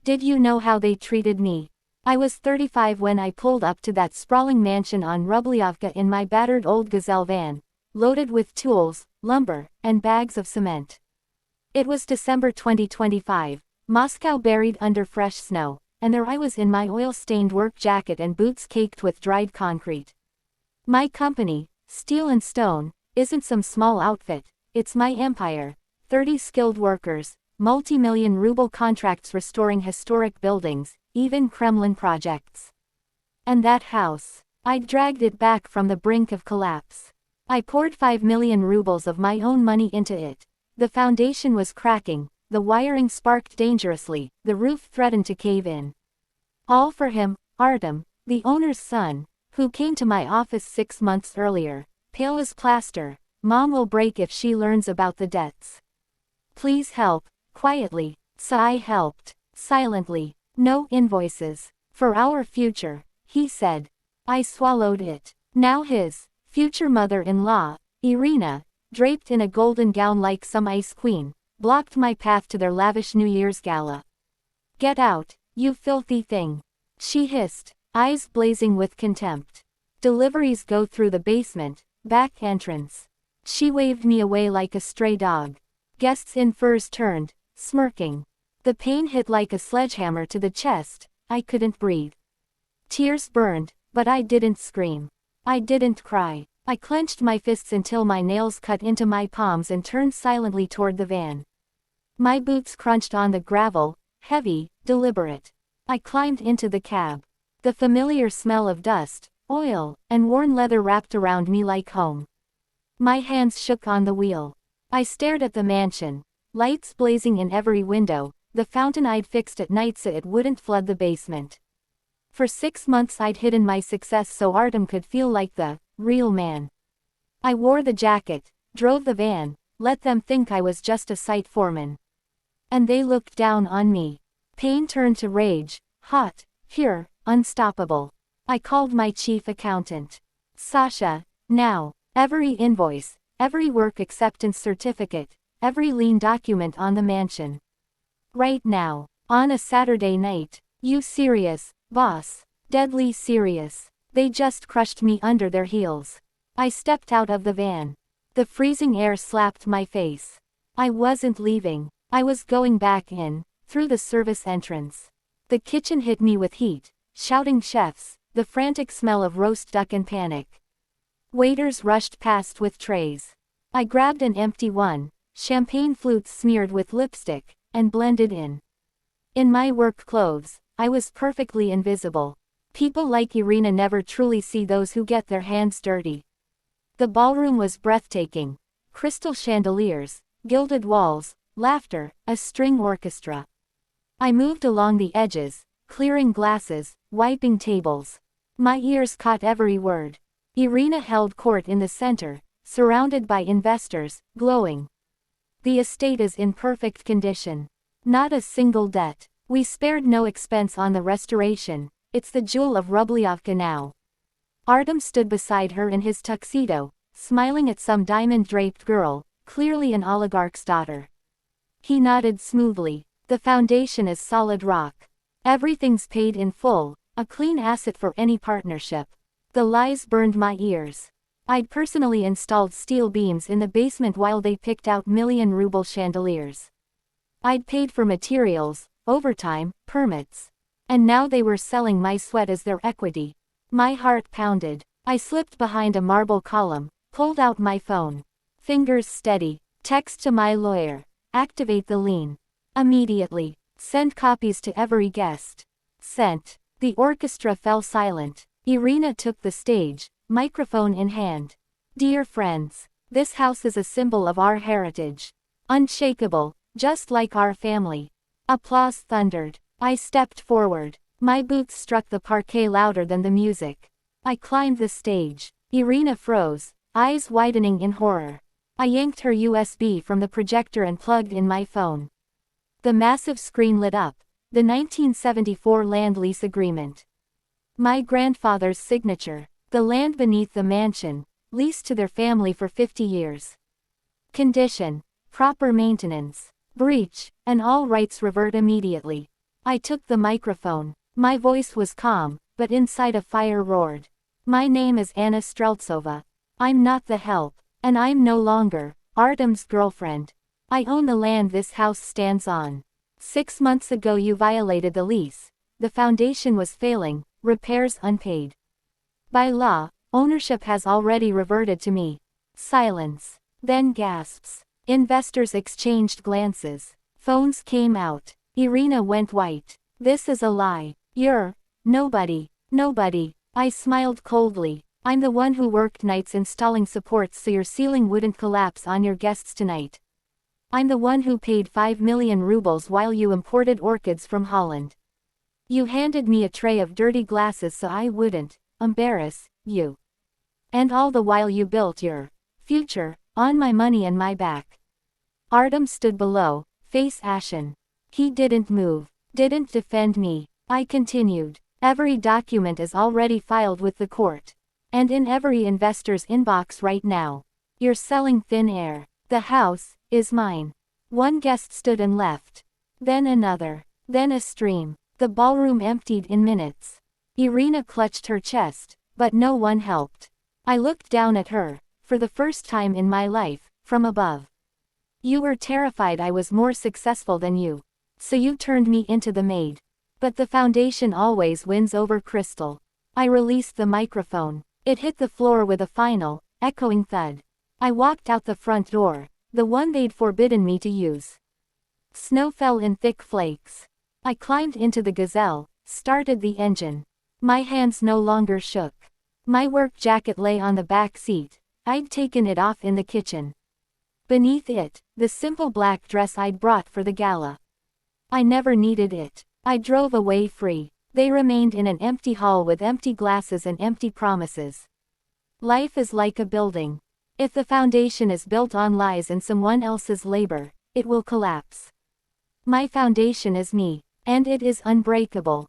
Did you know how they treated me? I was 35 when I pulled up to that sprawling mansion on Rubliovka in my battered old Gazelle van, loaded with tools, lumber, and bags of cement. It was December 2025, Moscow buried under fresh snow, and there I was in my oil-stained work jacket and boots caked with dried concrete. My company, Steel and Stone, isn't some small outfit, it's my empire, 30 skilled workers, multi-million ruble contracts restoring historic buildings, even Kremlin projects. And that house, I'd dragged it back from the brink of collapse. I poured 5 million rubles of my own money into it. The foundation was cracking, the wiring sparked dangerously, the roof threatened to cave in. All for him, Artem, the owner's son, who came to my office 6 months earlier, pale as plaster. Mom will break if she learns about the debts. Please help, quietly. Sai helped, silently. No invoices. For our future, he said. I swallowed it. Now his future mother-in-law, Irina, draped in a golden gown like some ice queen, blocked my path to their lavish New Year's gala. Get out, you filthy thing. She hissed, eyes blazing with contempt. Deliveries go through the basement, back entrance. She waved me away like a stray dog. Guests in furs turned, smirking. The pain hit like a sledgehammer to the chest. I couldn't breathe. Tears burned, but I didn't scream. I didn't cry. I clenched my fists until my nails cut into my palms and turned silently toward the van. My boots crunched on the gravel, heavy, deliberate. I climbed into the cab. The familiar smell of dust, oil, and worn leather wrapped around me like home. My hands shook on the wheel. I stared at the mansion, lights blazing in every window, the fountain I'd fixed at night so it wouldn't flood the basement. For 6 months I'd hidden my success so Artem could feel like the real man. I wore the jacket, drove the van, let them think I was just a site foreman. And they looked down on me. Pain turned to rage, hot, pure, unstoppable. I called my chief accountant. Sasha, now, every invoice, every work acceptance certificate, every lien document on the mansion. Right now, on a Saturday night. You serious, boss? Deadly serious. They just crushed me under their heels. I stepped out of the van. The freezing air slapped my face. I wasn't leaving. I was going back in, through the service entrance. The kitchen hit me with heat, shouting chefs, the frantic smell of roast duck and panic. Waiters rushed past with trays. I grabbed an empty one, champagne flutes smeared with lipstick, and blended in. In my work clothes, I was perfectly invisible. People like Irina never truly see those who get their hands dirty. The ballroom was breathtaking. Crystal chandeliers, gilded walls, laughter, a string orchestra. I moved along the edges, clearing glasses, wiping tables. My ears caught every word. Irina held court in the center, surrounded by investors, glowing. The estate is in perfect condition. Not a single debt. We spared no expense on the restoration. It's the jewel of Rubliovka now. Artem stood beside her in his tuxedo, smiling at some diamond-draped girl, clearly an oligarch's daughter. He nodded smoothly. The foundation is solid rock. Everything's paid in full, a clean asset for any partnership. The lies burned my ears. I'd personally installed steel beams in the basement while they picked out million-ruble chandeliers. I'd paid for materials, overtime, permits. And now they were selling my sweat as their equity. My heart pounded. I slipped behind a marble column, pulled out my phone. Fingers steady. Text to my lawyer. Activate the lien. Immediately. Send copies to every guest. Sent. The orchestra fell silent. Irina took the stage, microphone in hand. Dear friends, this house is a symbol of our heritage. Unshakable, just like our family. Applause thundered. I stepped forward. My boots struck the parquet louder than the music. I climbed the stage. Irina froze, eyes widening in horror. I yanked her USB from the projector and plugged in my phone. The massive screen lit up. The 1974 land lease agreement. My grandfather's signature. The land beneath the mansion, leased to their family for 50 years. Condition: proper maintenance. Breach, and all rights revert immediately. I took the microphone. My voice was calm, but inside a fire roared. My name is Anna Streltsova. I'm not the help. And I'm no longer Artem's girlfriend. I own the land this house stands on. 6 months ago you violated the lease. The foundation was failing, repairs unpaid. By law, ownership has already reverted to me. Silence. Then gasps. Investors exchanged glances. Phones came out. Irina went white. This is a lie. You're nobody. Nobody. I smiled coldly. I'm the one who worked nights installing supports so your ceiling wouldn't collapse on your guests tonight. I'm the one who paid 5 million rubles while you imported orchids from Holland. You handed me a tray of dirty glasses so I wouldn't embarrass you. And all the while you built your future on my money and my back. Artem stood below, face ashen. He didn't move, didn't defend me. I continued. Every document is already filed with the court. And in every investor's inbox right now. You're selling thin air. The house is mine. One guest stood and left. Then another. Then a stream. The ballroom emptied in minutes. Irina clutched her chest, but no one helped. I looked down at her, for the first time in my life, from above. You were terrified I was more successful than you. So you turned me into the maid. But the foundation always wins over crystal. I released the microphone. It hit the floor with a final, echoing thud. I walked out the front door, the one they'd forbidden me to use. Snow fell in thick flakes. I climbed into the gazelle, started the engine. My hands no longer shook. My work jacket lay on the back seat. I'd taken it off in the kitchen. Beneath it, the simple black dress I'd brought for the gala. I never needed it. I drove away free. They remained in an empty hall with empty glasses and empty promises. Life is like a building. If the foundation is built on lies and someone else's labor, it will collapse. My foundation is me, and it is unbreakable.